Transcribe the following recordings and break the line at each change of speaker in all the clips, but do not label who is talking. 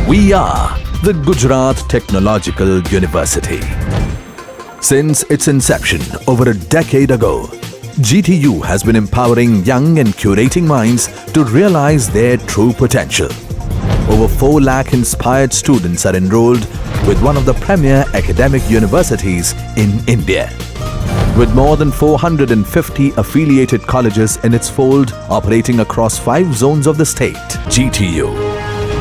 We are the Gujarat Technological University. Since its inception over a decade ago, GTU has been empowering young and curating minds to realize their true potential. Over 4 lakh inspired students are enrolled with one of the premier academic universities in India. With more than 450 affiliated colleges in its fold operating across 5 zones of the state, GTU,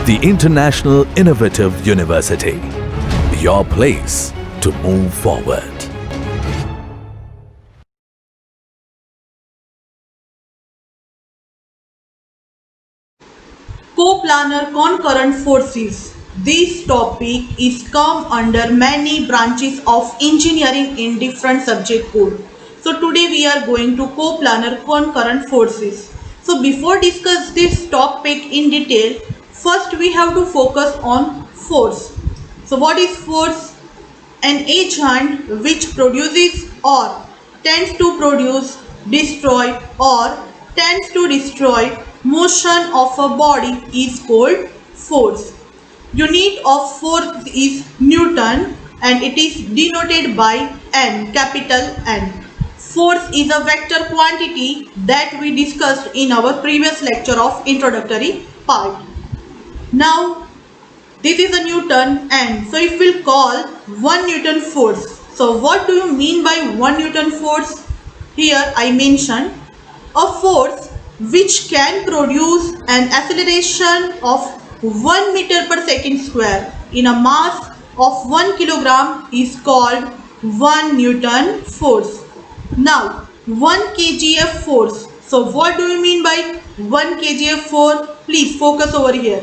the International Innovative University, your place to move forward.
Co-planar concurrent forces. This topic is come under many branches of engineering in different subject code. So today we are going to co-planar concurrent forces. So before discuss this topic in detail, first we have to focus on force. So what is force? An agent which produces or tends to produce, destroy or tends to destroy motion of a body is called force. Unit of force is Newton and it is denoted by N, capital N. Force is a vector quantity that we discussed in our previous lecture of introductory part. Now this is a Newton and so if we'll call 1 Newton force. So what do you mean by 1 Newton force? Here I mentioned a force which can produce an acceleration of 1 meter per second square in a mass of 1 kilogram is called 1 Newton force. Now 1 kgf force. So what do you mean by 1 kgf force? Please focus over here.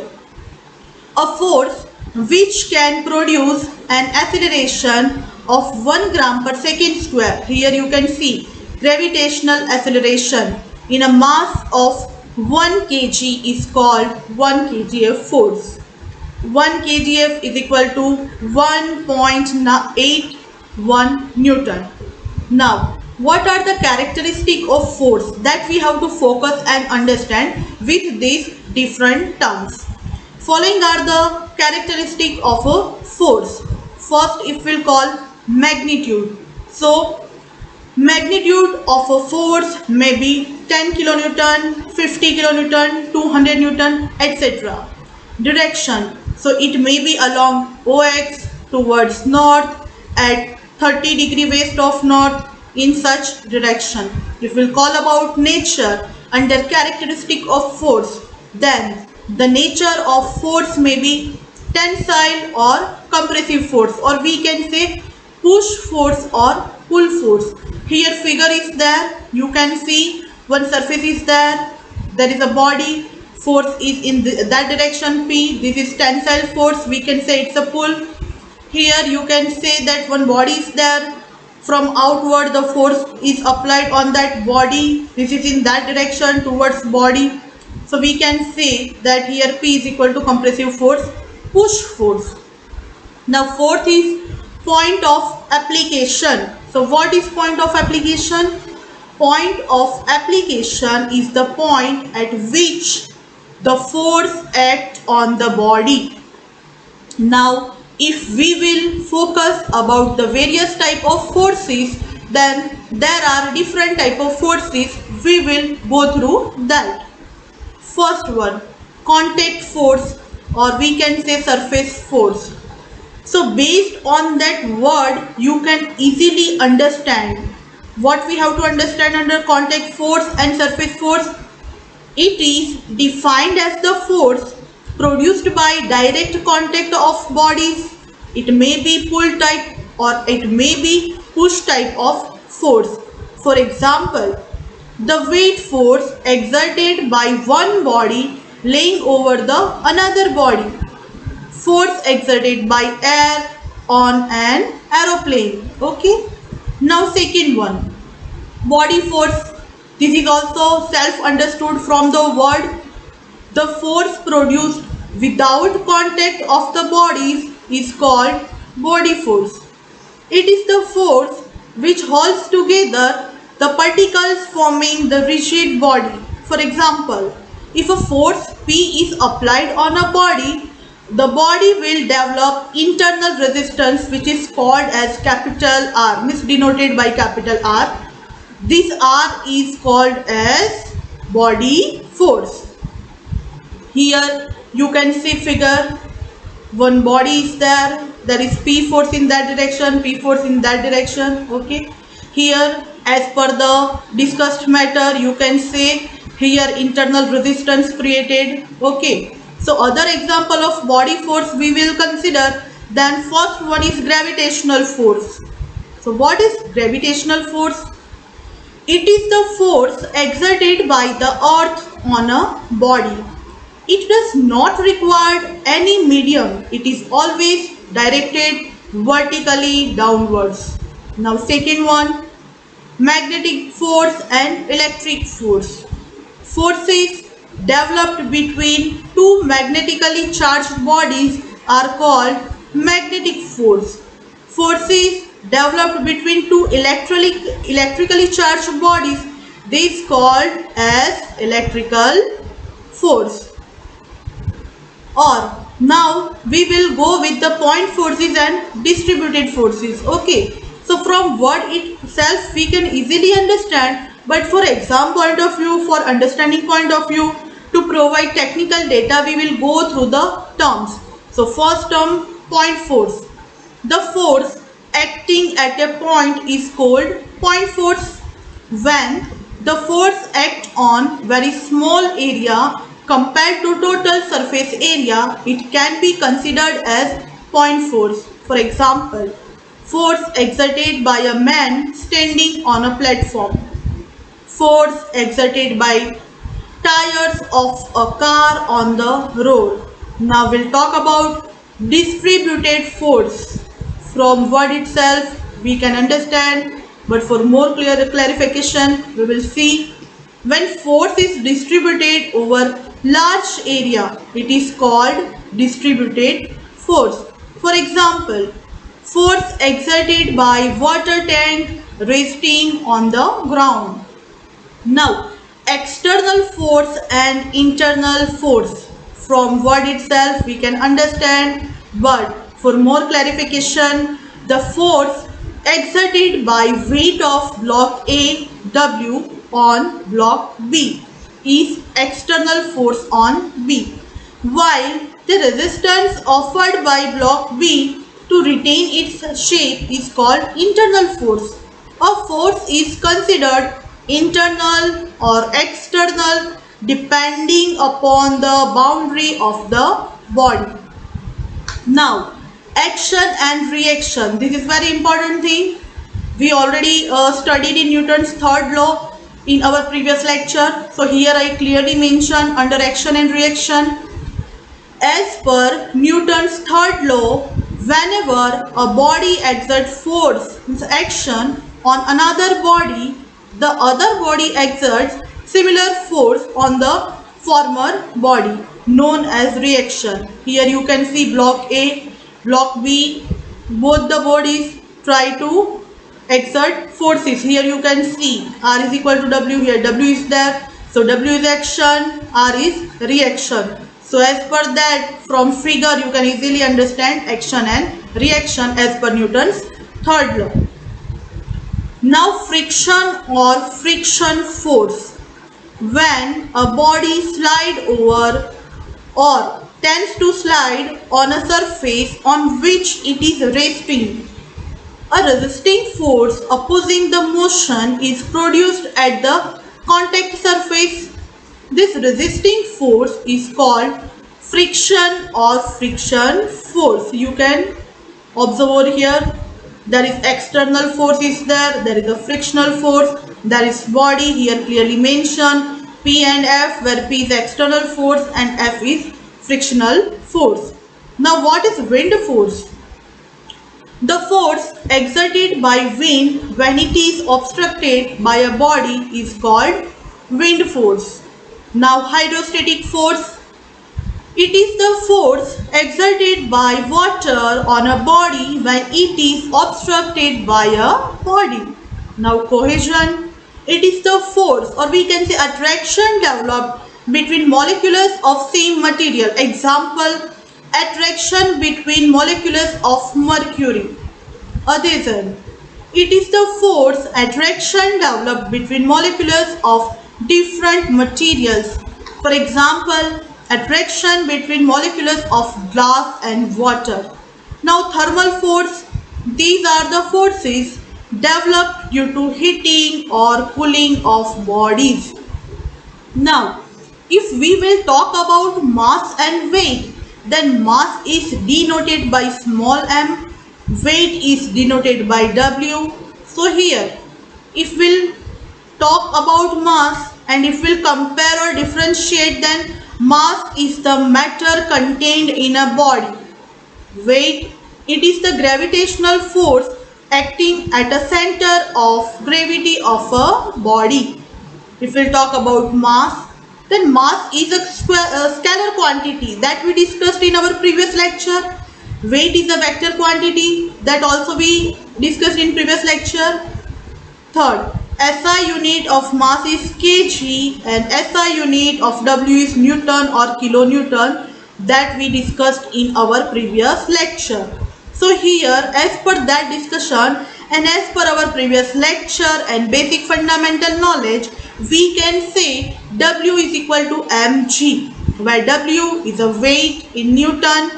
A force which can produce an acceleration of 1 gram per second square. Here you can see gravitational acceleration in a mass of 1 kg is called 1 kgf force. 1 kgf is equal to 1.81 Newton. Now, what are the characteristics of force that we have to focus and understand with these different terms? Following are the characteristics of a force. First, if we'll call magnitude. So, magnitude of a force may be 10 kilonewton, 50 kilonewton, 200 newton, etc. Direction. So, it may be along OX towards north at 30 degree west of north in such direction. If we'll call about nature under characteristic of force, then the nature of force may be tensile or compressive force, or we can say push force or pull force. Here figure is there, you can see one surface is there is a body, force is in that direction P, this is tensile force, we can say it's a pull. Here you can say that one body is there, from outward the force is applied on that body, this is in that direction towards body. So we can say that here P is equal to compressive force, push force. Now fourth is point of application. So what is point of application? Point of application is the point at which the force acts on the body. Now if we will focus about the various type of forces, then there are different type of forces, we will go through that. First one, contact force, or we can say surface force. So based on that word, you can easily understand what we have to understand under contact force and surface force. It is defined as the force produced by direct contact of bodies. It may be pull type or it may be push type of force. For example, the weight force exerted by one body laying over the another body. Force exerted by air on an aeroplane. Okay. Now second one, body force. This is also self-understood from the word. The force produced without contact of the bodies is called body force. It is the force which holds together the particles forming the rigid body. For example, if a force P is applied on a body the body will develop internal resistance which is called as capital R, means denoted by capital R. This R is called as body force. Here you can see figure, one body is there is P force in that direction, P force in that direction. Okay, here as per the discussed matter you can say here internal resistance created. Okay, so other example of body force we will consider. Then first one is gravitational force. So what is gravitational force? It is the force exerted by the earth on a body. It does not require any medium. It is always directed vertically downwards. Now second one, magnetic force and electric force. Forces developed between two magnetically charged bodies are called magnetic force. Forces developed between two electrically charged bodies, this is called as electrical force. Or now we will go with the point forces and distributed forces. Okay, so from word itself we can easily understand, but for exam point of view, for understanding point of view, to provide technical data we will go through the terms. So first term, point force. The force acting at a point is called point force. When the force acts on very small area compared to total surface area, it can be considered as point force. For example, force exerted by a man standing on a platform, force exerted by tires of a car on the road. Now we'll talk about distributed force. From word itself we can understand, but for more clarification we will see. When force is distributed over large area, it is called distributed force. For example, force exerted by water tank resting on the ground. Now, external force and internal force. From word itself we can understand, but for more clarification, the force exerted by weight of block A, W on block B is external force on B, while the resistance offered by block B to retain its shape is called internal force. A force is considered internal or external depending upon the boundary of the body. Now, action and reaction. This is very important thing. We already studied in Newton's third law in our previous lecture. So here I clearly mention under action and reaction. As per Newton's third law, whenever a body exerts force, means action, on another body, the other body exerts similar force on the former body, known as reaction. Here you can see block A, block B, both the bodies try to exert forces. Here you can see R is equal to W, here W is there. So W is action, R is reaction. So as per that, from figure you can easily understand action and reaction as per Newton's third law. Now friction or friction force. When a body slides over or tends to slide on a surface on which it is resting, a resisting force opposing the motion is produced at the contact surface. This resisting force is called friction or friction force. You can observe over here, there is external force is there is a frictional force, there is body here clearly mentioned P and F, where P is external force and F is frictional force. Now what is wind force? The force exerted by wind when it is obstructed by a body is called wind force. Now hydrostatic force. It is the force exerted by water on a body when it is obstructed by a body. Now cohesion. It is the force, or we can say attraction, developed between molecules of same material. Example, attraction between molecules of mercury. Adhesion. It is the force attraction developed between molecules of different materials. For example, attraction between molecules of glass and water. Now thermal force. These are the forces developed due to heating or cooling of bodies. Now, if we will talk about mass and weight, then mass is denoted by small m, weight is denoted by W. So here, if we'll talk about mass and if we'll compare or differentiate, then mass is the matter contained in a body. Weight, it is the gravitational force acting at a center of gravity of a body. If we'll talk about mass, then mass is a scalar quantity that we discussed in our previous lecture. Weight is a vector quantity that also we discussed in previous lecture. Third, SI unit of mass is kg and SI unit of W is Newton or kilonewton that we discussed in our previous lecture. So here, as per that discussion and as per our previous lecture and basic fundamental knowledge, we can say W is equal to mg, where W is a weight in Newton,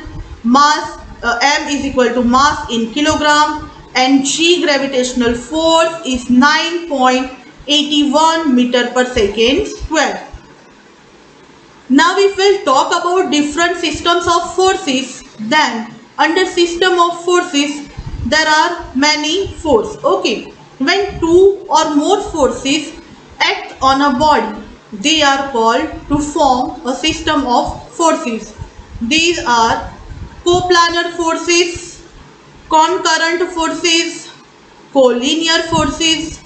mass m is equal to mass in kilogram, and g gravitational force is 9.81 meter per second square. Now if we'll talk about different systems of forces, then under system of forces there are many forces. Okay, when two or more forces act on a body, they are called to form a system of forces. These are coplanar forces, concurrent forces, collinear forces,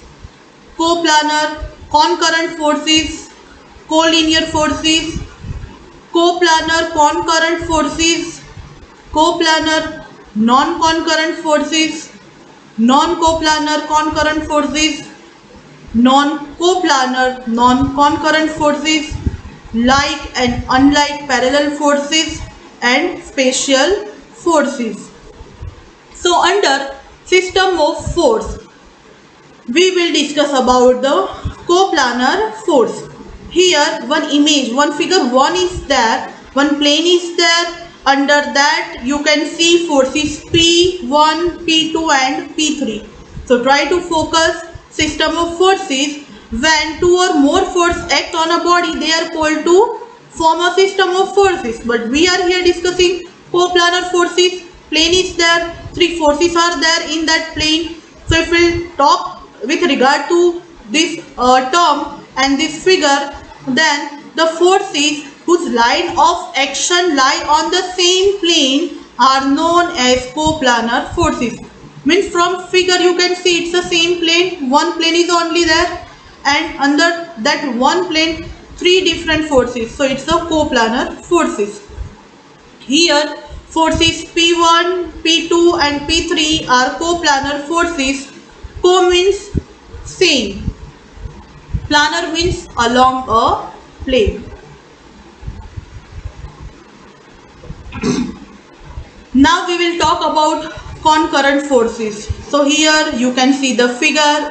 coplanar, concurrent forces, collinear forces, coplanar concurrent forces, coplanar non-concurrent forces, non-coplanar concurrent forces, non-coplanar non-concurrent forces, like and unlike parallel forces, and spatial forces. So under system of force, we will discuss about the coplanar force. Here one image, one figure 1 is there, one plane is there. Under that you can see forces P1, P2 and P3. So try to focus system of forces. When two or more forces act on a body, they are called to form a system of forces. But we are here discussing coplanar forces. Plane is there, three forces are there in that plane. So if we talk with regard to this term and this figure, then the forces whose line of action lie on the same plane are known as coplanar forces. Means from figure you can see it's the same plane, one plane is only there, and under that one plane three different forces. So it's the coplanar forces. Here forces P1, P2 and P3 are coplanar forces. Co means same, planar means along a plane. Now we will talk about concurrent forces. So here you can see the figure.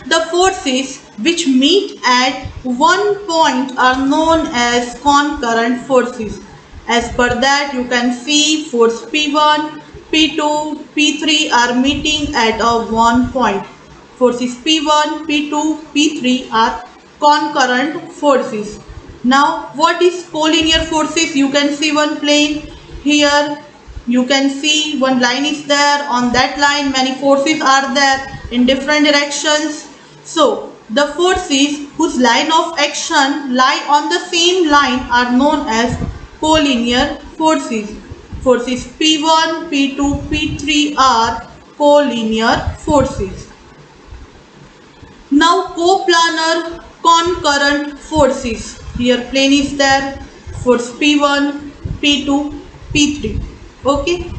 The forces which meet at one point are known as concurrent forces. As per that you can see force P1, P2, P3 are meeting at a one point. Forces P1, P2, P3 are concurrent forces. Now what is collinear forces? You can see one plane here. You can see one line is there. On that line many forces are there in different directions. So the forces whose line of action lie on the same line are known as collinear forces. Forces P1, P2, P3 are collinear forces. Now coplanar concurrent forces. Here plane is there. Force P1, P2, P3. Okay.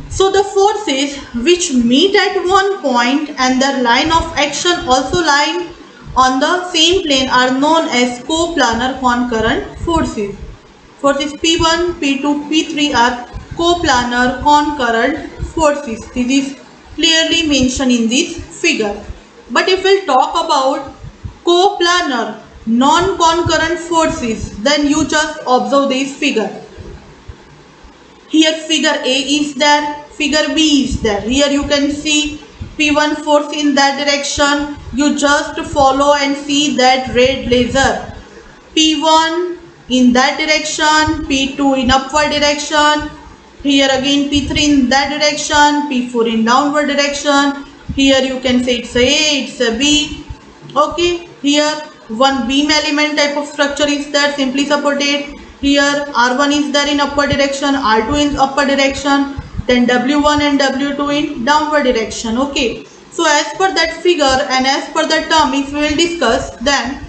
So the forces which meet at one point and their line of action also lie on the same plane are known as coplanar concurrent forces. Forces P1, P2, P3 are coplanar concurrent forces. This is clearly mentioned in this figure. But if we'll talk about coplanar non-concurrent forces, then you just observe this figure. Here figure A is there, figure B is there. Here you can see P1 force in that direction. You just follow and see that red laser. P1 in that direction, P2 in upward direction. Here again P3 in that direction, P4 in downward direction. Here you can say it's a A, it's a B. Okay, here one beam element type of structure is there, simply supported. Here R1 is there in upward direction, R2 in upper direction, then W1 and W2 in downward direction. Okay, so as per that figure and as per the term, if we will discuss, then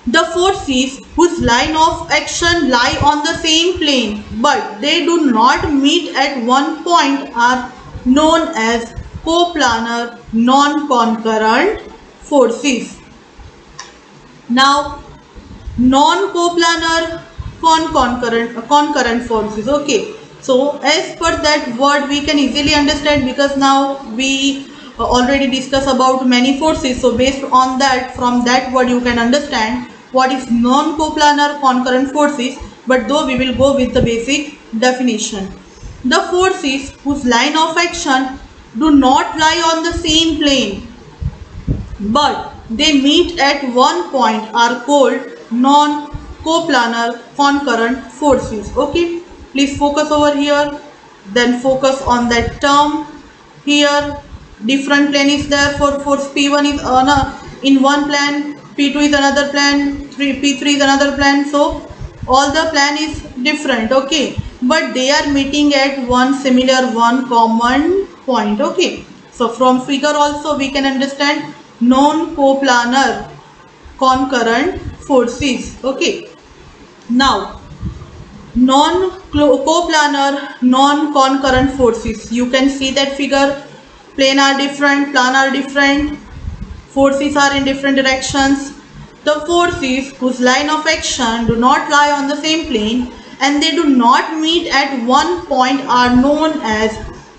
the forces whose line of action lie on the same plane but they do not meet at one point are known as coplanar non-concurrent forces. Now, non-coplanar concurrent forces. Okay, so as per that word we can easily understand, because now we already discussed about many forces. So based on that, from that word you can understand what is non-coplanar concurrent forces. But though we will go with the basic definition. The forces whose line of action do not lie on the same plane but they meet at one point are called non-coplanar concurrent forces. Okay, please focus over here, then focus on that term. Here different plane is there. For force P1 is in one plane, P2 is another plane, P3 is another plane. So all the plane is different. Okay, but they are meeting at one similar, one common point. Okay, so from figure also we can understand non-coplanar concurrent forces. Okay, now non-coplanar non-concurrent forces, you can see that figure. Plane are different, plan are different, forces are in different directions. The forces whose line of action do not lie on the same plane and they do not meet at one point are known as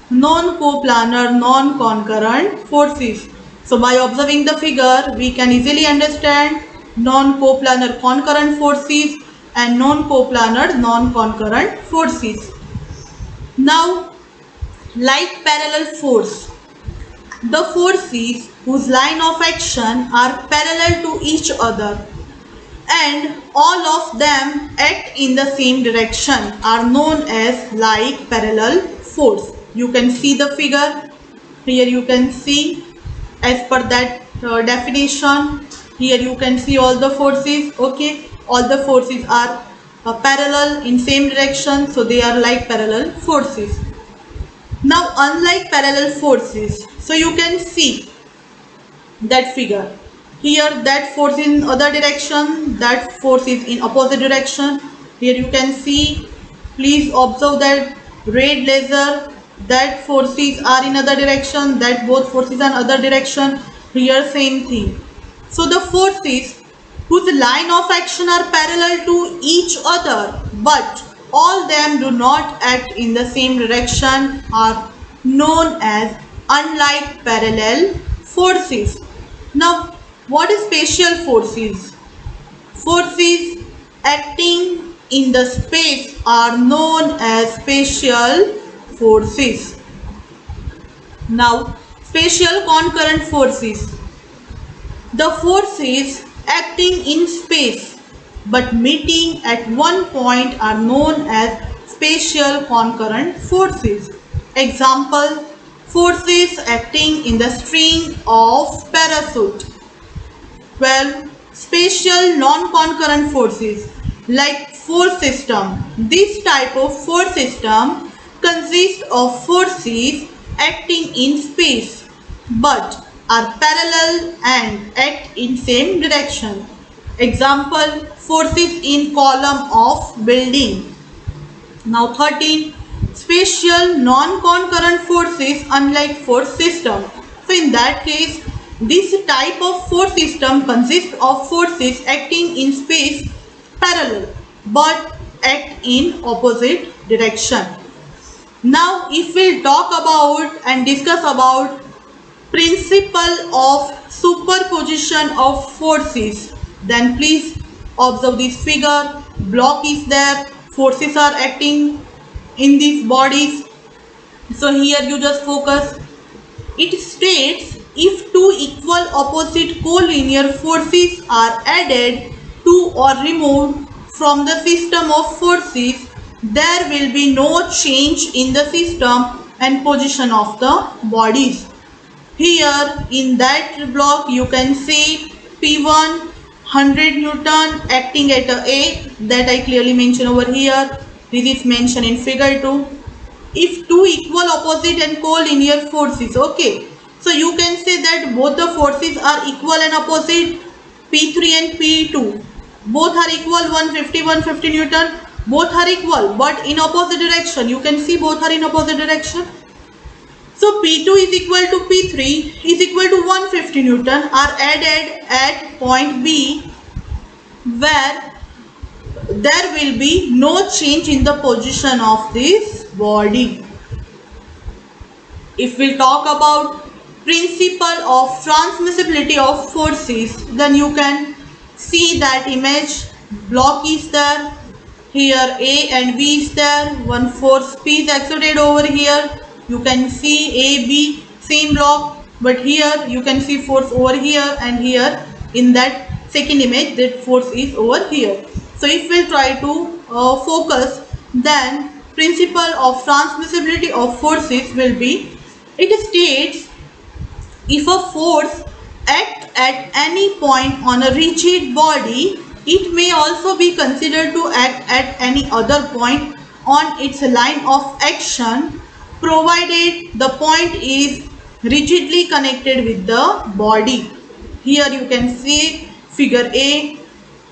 non-coplanar non-concurrent forces. So by observing the figure, we can easily understand non-coplanar concurrent forces and non-coplanar non-concurrent forces. Now, like parallel force, the forces whose line of action are parallel to each other and all of them act in the same direction are known as like parallel force. You can see the figure. Here you can see as per that definition. Here you can see all the forces. Okay, all the forces are parallel in same direction, so they are like parallel forces. Now, unlike parallel forces, so you can see that figure. Here that force is in other direction, that force is in opposite direction. Here you can see, please observe that red laser, that forces are in other direction, that both forces are in other direction. Here same thing. So the forces whose line of action are parallel to each other but all them do not act in the same direction are known as unlike parallel forces. Now, what is spatial forces? Forces acting in the space are known as spatial forces. Now, spatial concurrent forces. The forces acting in space but meeting at one point are known as spatial concurrent forces. Example, forces acting in the string of parachute. Well, spatial non-concurrent forces like force system. This type of force system consists of forces acting in space but are parallel and act in same direction. Example, forces in column of building. Now 13, spatial non-concurrent forces unlike force system. So in that case, this type of force system consists of forces acting in space parallel but act in opposite direction. Now if we talk about and discuss about principle of superposition of forces, then please observe this figure. Block is there, forces are acting in these bodies. So here you just focus. It states if two equal opposite collinear forces are added to or removed from the system of forces, there will be no change in the system and position of the bodies. Here in that block you can see P1 100 Newton acting at A, that I clearly mention over here. This is mentioned in figure 2. If two equal opposite and collinear forces, okay, so you can say that both the forces are equal and opposite, P3 and P2 both are equal, 150 Newton, both are equal but in opposite direction. You can see both are in opposite direction. So P2 is equal to P3 is equal to 150 Newton are added at point B, where there will be no change in the position of this body. If we talk about principle of transmissibility of forces, then you can see that image. Block is there, here A and B is there, one force P is exerted over here. You can see A, B, same block, but here you can see force over here, and here in that second image that force is over here. So if we try to focus, then principle of transmissibility of forces will be, it states if a force acts at any point on a rigid body, it may also be considered to act at any other point on its line of action, provided the point is rigidly connected with the body. Here you can see figure A,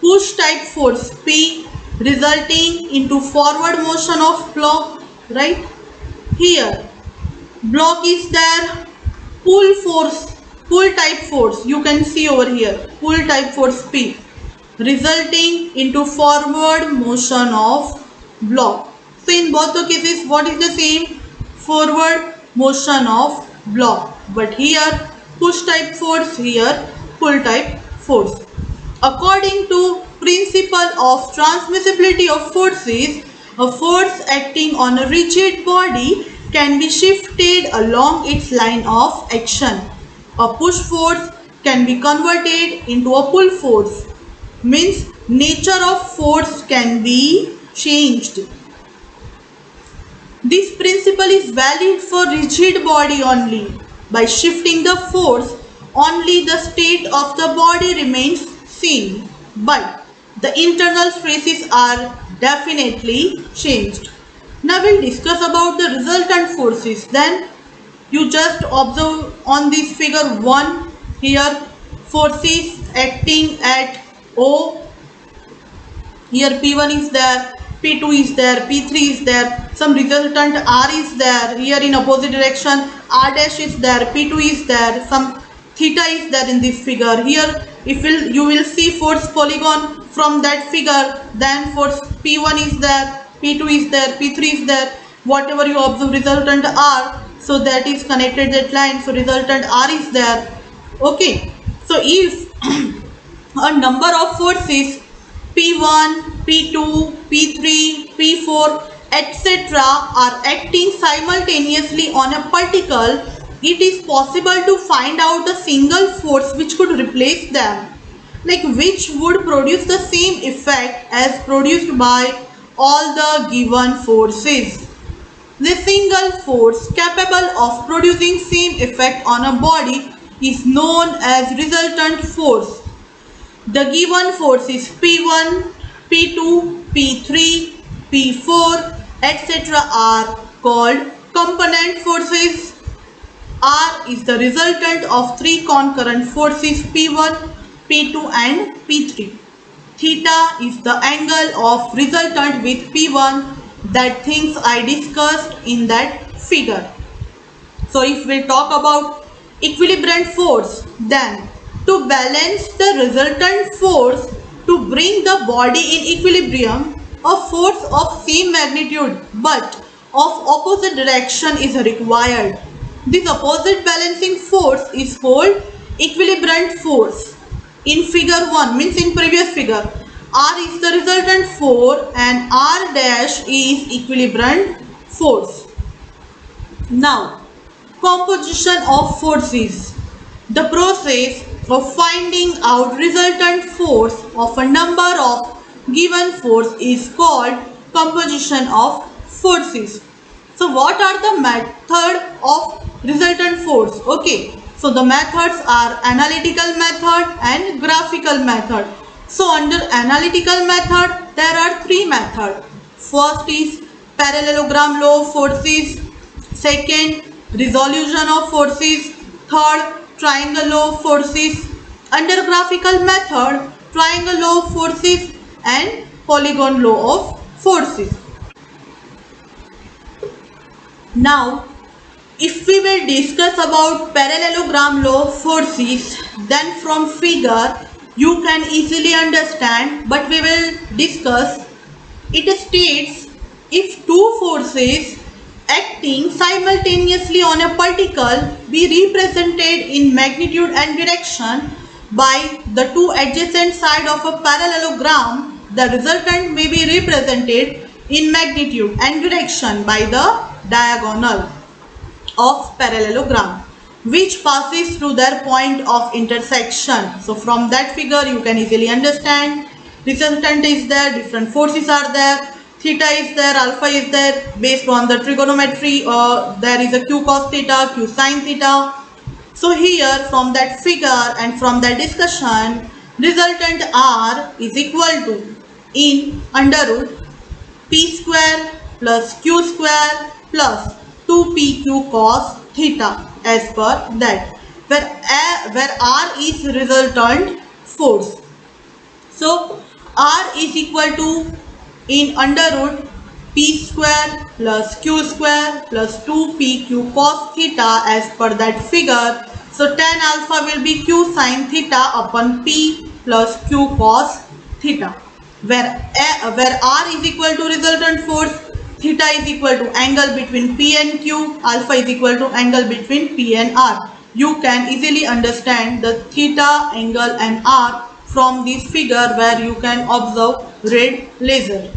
push type force P resulting into forward motion of block, right? Here block is there, pull force, pull type force, you can see over here, pull type force P resulting into forward motion of block. So in both the cases what is the same? Forward motion of block, but here push type force, here pull type force. According to principle of transmissibility of forces, a force acting on a rigid body can be shifted along its line of action. A push force can be converted into a pull force. Means nature of force can be changed. This principle is valid for rigid body only. By shifting the force, only the state of the body remains same, but the internal stresses are definitely changed. Now we'll discuss about the resultant forces. Then you just observe on this figure 1, here forces acting at O. Here P1 is there, P2 is there, P3 is there, some resultant R is there, here in opposite direction R dash is there, P2 is there, some theta is there in this figure. Here if you will see force polygon from that figure, then force P1 is there, P2 is there, P3 is there, whatever you observe resultant R, so that is connected that line, so resultant R is there. Okay, so if a number of forces P1, P2, P3, P4, etc. are acting simultaneously on a particle, it is possible to find out the single force which could replace them, like which would produce the same effect as produced by all the given forces. The single force capable of producing same effect on a body is known as resultant force. The given forces P1, P2, P3, P4, etc. are called component forces. R is the resultant of three concurrent forces P1, P2 and P3. Theta is the angle of resultant with P1, that things I discussed in that figure. So if we talk about equilibrium force, then to balance the resultant force to bring the body in equilibrium, A force of same magnitude but of opposite direction is required. This opposite balancing force is called equilibrant force. In figure 1, means in previous figure, R is the resultant force and R dash is equilibrant force. Now, composition of forces. The process of finding out resultant force of a number of given force is called composition of forces. So what are the method of resultant force? Okay, so the methods are analytical method and graphical method. So under analytical method there are three methods. First is parallelogram law of forces, second resolution of forces, third triangle law of forces. Under graphical method, triangle law of forces and polygon law of forces. Now, if we will discuss about parallelogram law of forces, then from figure you can easily understand, but we will discuss. It states if two forces acting simultaneously on a particle be represented in magnitude and direction by the two adjacent sides of a parallelogram, the resultant may be represented in magnitude and direction by the diagonal of parallelogram which passes through their point of intersection. So from that figure you can easily understand resultant is there, different forces are there, theta is there, alpha is there, based on the trigonometry there is a q cos theta, q sin theta. So here from that figure and from that discussion, resultant R is equal to in under root p square plus q square plus 2pq cos theta as per that, where R is resultant force. So R is equal to in under root p square plus q square plus 2pq cos theta as per that figure. So tan alpha will be q sin theta upon p plus q cos theta, where R is equal to resultant force, theta is equal to angle between p and q, alpha is equal to angle between p and r. You can easily understand the theta, angle and r from this figure where you can observe red laser.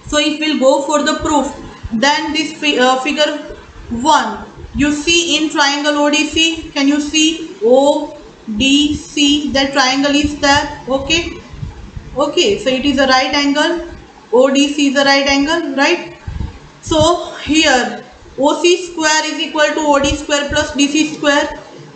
So if we'll go for the proof, then this figure 1, you see in triangle ODC, can you see ODC, that triangle is there, okay? Okay, so it is a right angle, ODC is a right angle, right? So here OC square is equal to OD square plus DC square,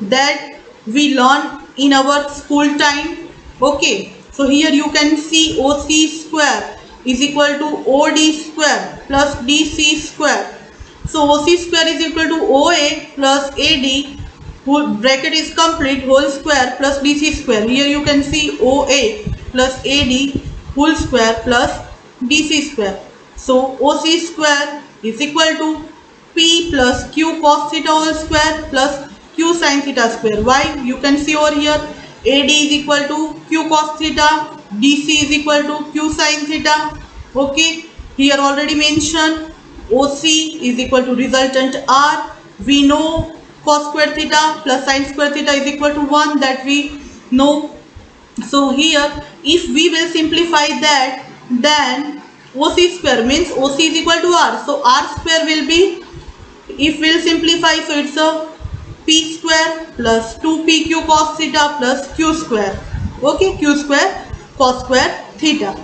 that we learn in our school time, okay? So here you can see OC square is equal to OD square plus DC square. So OC square is equal to OA plus AD, whole bracket is complete, whole square plus DC square. Here you can see OA plus AD whole square plus DC square. So OC square is equal to P plus Q cos theta whole square plus Q sin theta square. Why? You can see over here AD is equal to Q cos theta, DC is equal to Q sin theta. Okay, here already mentioned OC is equal to resultant R. We know cos square theta plus sin square theta is equal to 1, that we know. So here if we will simplify that, then OC square means OC is equal to R. So R square will be, if we will simplify, so it's a P square plus 2PQ cos theta plus Q square. Okay, Q square cos square theta.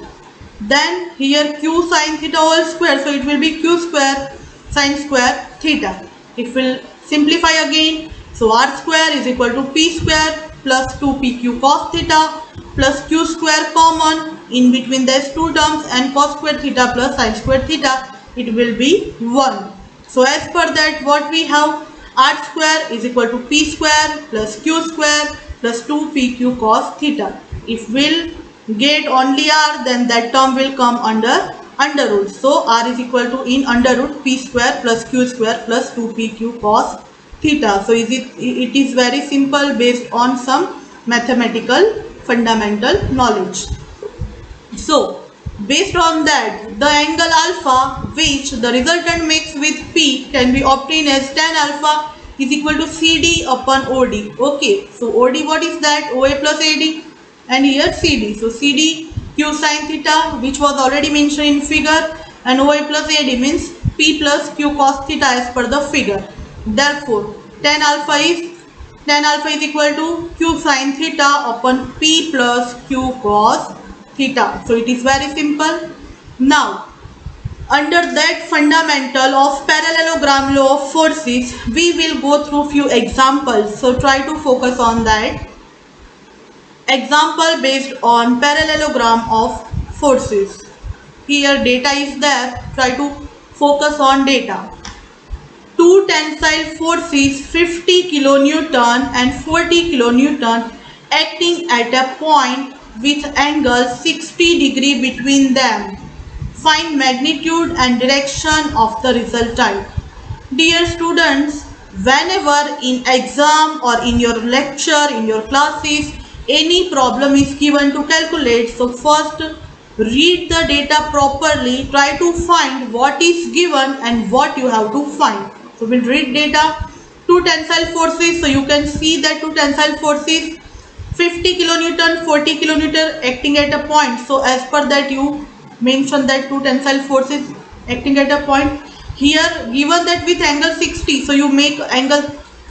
Then here Q sin theta whole square, so it will be Q square sin square theta. It will simplify again. So R square is equal to P square plus 2PQ cos theta plus Q square common in between these two terms, and cos square theta plus sin square theta, it will be 1. So as per that, what we have, R square is equal to P square plus Q square plus 2PQ cos theta. If we'll get only R, then that term will come under root. So R is equal to in under root P square plus Q square plus 2PQ cos theta. So it is very simple based on some mathematical fundamental knowledge. So Based on that, the angle alpha which the resultant makes with P can be obtained as tan alpha is equal to CD upon OD. Okay, so OD, what is that? OA plus AD, and here CD. So CD Q sin theta, which was already mentioned in figure, and OA plus AD means P plus Q cos theta as per the figure. Therefore, tan alpha is equal to Q sin theta upon P plus Q cos theta. So it is very simple. Now, under that fundamental of parallelogram law of forces, we will go through few examples. So try to focus on that. Example based on parallelogram of forces. Here data is there. Try to focus on data. Two tensile forces 50 kilonewton and 40 kilonewton acting at a point with angle 60° between them. Find magnitude and direction of the resultant. Dear students, whenever in exam or in your lecture, in your classes, any problem is given to calculate, so first read the data properly, try to find what is given and what you have to find. So we'll read data. Two tensile forces, so you can see that two tensile forces 50 kilonewton, 40 kilonewton acting at a point. So as per that you mention that two tensile forces acting at a point. Here given that with angle 60, so you make angle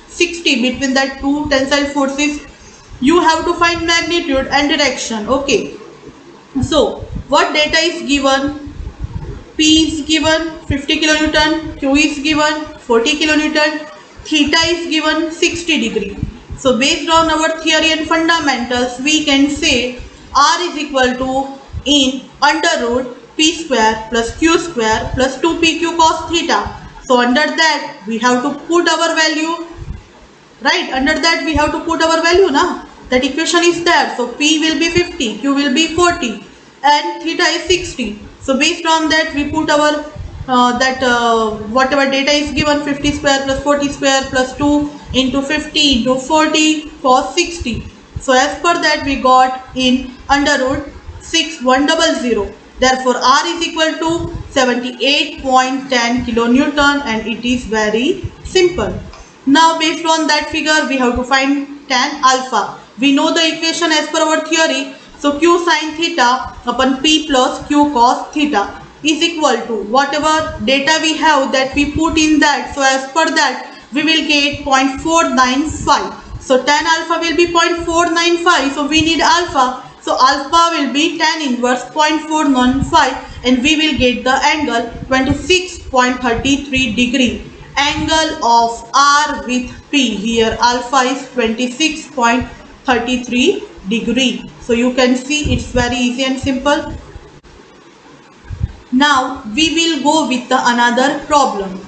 60 between that two tensile forces. You have to find magnitude and direction. Okay. So what data is given? P is given 50 kilonewton, Q is given 40 kilonewton, theta is given 60°. So based on our theory and fundamentals, we can say R is equal to in under root P square plus Q square plus 2PQ cos theta. So under that we have to put our value, right? Under that we have to put our value now. That equation is there. So P will be 50, Q will be 40 and theta is 60. So based on that we put our whatever data is given, 50 square plus 40 square plus 2 into 50 into 40 cos 60. So as per that we got in under root 6100. Therefore R is equal to 78.10 kilonewton and it is very simple. Now based on that figure we have to find tan alpha. We know the equation as per our theory. So Q sin theta upon P plus Q cos theta is equal to whatever data we have that we put in that. So as per that we will get 0.495. So tan alpha will be 0.495. So we need alpha. So alpha will be tan inverse 0.495 and we will get the angle 26.33°. Angle of R with P, here alpha is 26.33°. So you can see it's very easy and simple. Now we will go with the another problem.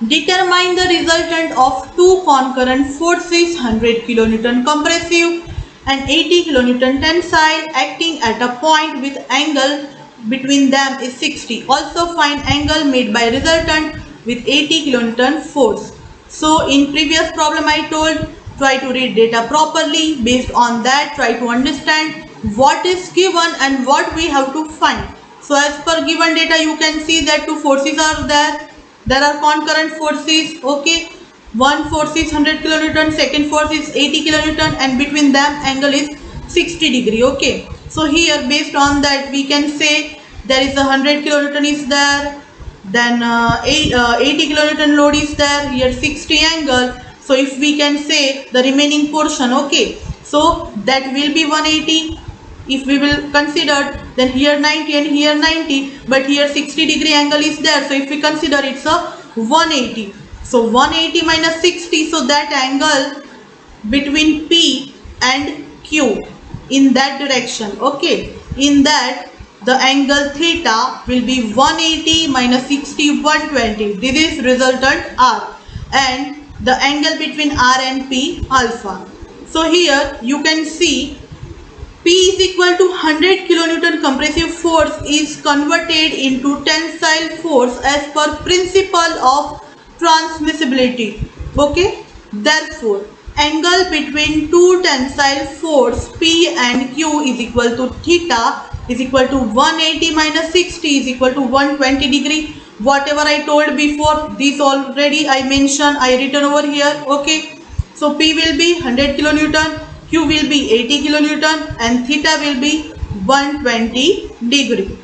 Determine the resultant of two concurrent forces 100 kilonewton compressive and 80 kilonewton tensile acting at a point with angle between them is 60. Also find angle made by resultant with 80 kilonewton force. So in previous problem I told try to read data properly. Based on that try to understand what is given and what we have to find. So as per given data you can see that two forces are there. There are concurrent forces. Okay. One force is 100 kilonewton, second force is 80 kilonewton and between them angle is 60°. Okay. So here based on that we can say there is a 100 kilonewton is there. Then 80 kilonewton load is there. Here 60 angle. So if we can say the remaining portion. Okay. So that will be 180. If we will consider then here 90 and here 90 but here 60° angle is there. So if we consider it's a 180. So 180 minus 60, so that angle between P and Q in that direction. Okay. In that the angle theta will be 180 minus 60, 120. This is resultant R and the angle between R and P alpha. So here you can see P is equal to 100 kilonewton compressive force is converted into tensile force as per principle of transmissibility. Okay. Therefore, angle between two tensile force P and Q is equal to theta is equal to 180 minus 60 is equal to 120 degree. Whatever I told before, this already I mentioned, I written over here. Okay, so P will be 100 kilonewton, Q will be 80 kilonewton, and theta will be 120 degree.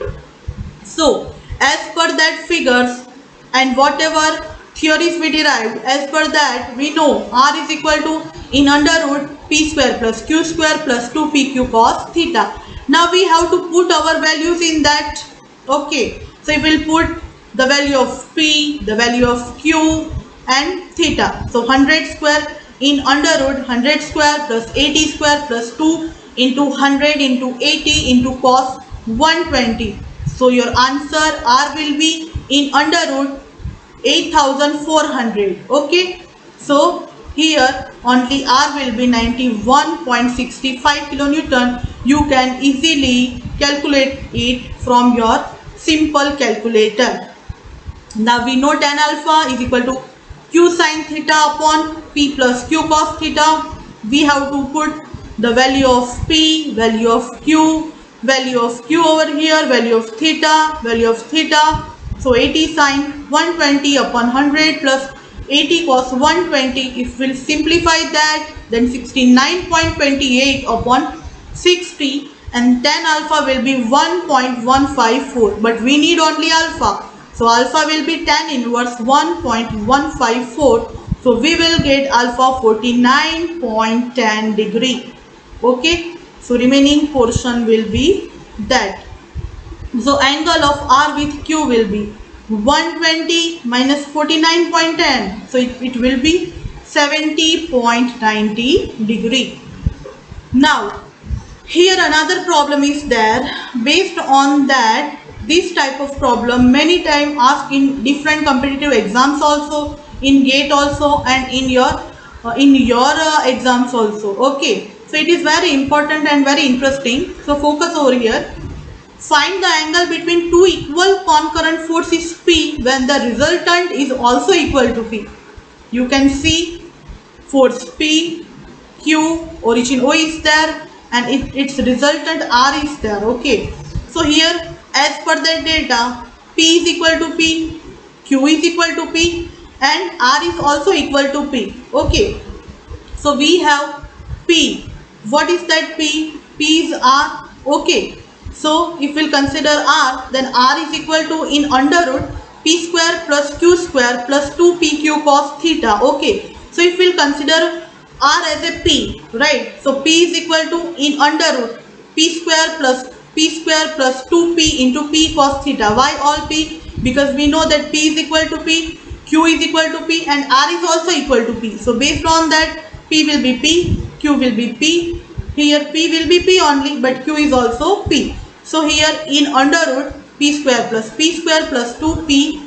So as per that figures and whatever theories we derived, as per that we know R is equal to in under root P square plus Q square plus 2PQ cos theta. Now we have to put our values in that. Okay, so we will put the value of P, the value of Q and theta. So 100 square in under root 100 square plus 80 square plus 2 into 100 into 80 into cos 120. So your answer R will be in under root 8400. Okay, so here only R will be 91.65 kilonewton. You can easily calculate it from your simple calculator. Now we know tan alpha is equal to Q sin theta upon P plus Q cos theta. We have to put the value of P, value of Q over here, value of theta. So 80 sin 120 upon 100 plus 80 cos 120. If we'll simplify that, then 69.28 upon 60, and tan alpha will be 1.154. But we need only alpha. So alpha will be tan inverse 1.154. So we will get alpha 49.10 degree. Okay, so remaining portion will be that. So angle of R with Q will be 120 minus 49.10. So it will be 70.90 degree. Now here another problem is there. Based on that, this type of problem many times asked in different competitive exams also, in GATE also, and in your exams also. Okay, so it is very important and very interesting. So focus over here. Find the angle between two equal concurrent forces P when the resultant is also equal to P. You can see force P, Q, origin O is there, and its resultant R is there. Okay, so here as per the data, P is equal to P, Q is equal to P, and R is also equal to P. Okay, so we have P. What is that P? P is R. Okay, so if we'll consider R, then R is equal to in under root P square plus Q square plus 2PQ cos theta. Okay, so if we'll consider R as a P, right? So P is equal to in under root P square plus 2P into P cos theta. Why all P? Because we know that P is equal to P, Q is equal to P, and R is also equal to P. So based on that, P will be P, Q will be P. Here P will be P only, but Q is also P. So here in under root P square plus 2P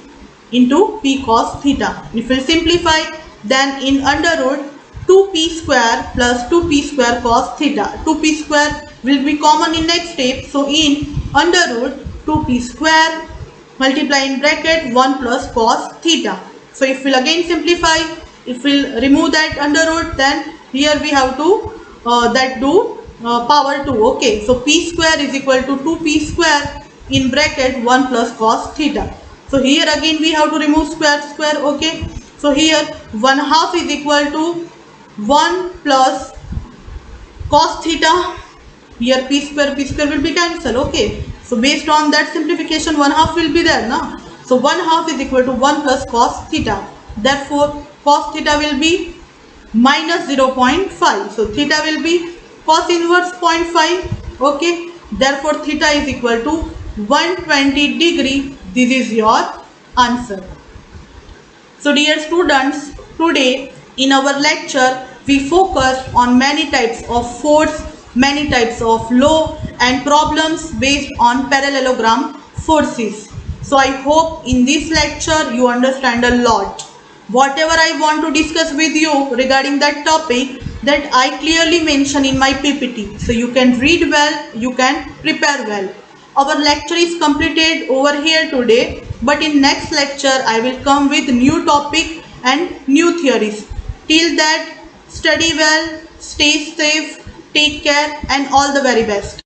into P cos theta. If we simplify, then in under root 2P square plus 2P square cos theta. 2P square will be common in next step. So in under root 2P square multiply in bracket 1 plus cos theta. So if we'll again simplify, if we'll remove that under root, then here we have to power 2. Okay, so P square is equal to 2P square in bracket 1 plus cos theta. So here again we have to remove square. Okay, so here 1/2 is equal to 1 plus cos theta. Here P square will be cancelled. Okay, so based on that simplification, 1/2 will be there now. So 1/2 is equal to 1 plus cos theta. Therefore cos theta will be minus 0.5. So theta will be cos inverse 0.5. Okay, therefore theta is equal to 120 degree. This is your answer. So dear students, today in our lecture we focused on many types of force, many types of law and problems based on parallelogram forces. So I hope in this lecture you understand a lot. Whatever I want to discuss with you regarding that topic, that I clearly mention in my PPT. So you can read well, you can prepare well. Our lecture is completed over here today, but in next lecture I will come with new topic and new theories. Till that, study well, stay safe, take care, and all the very best.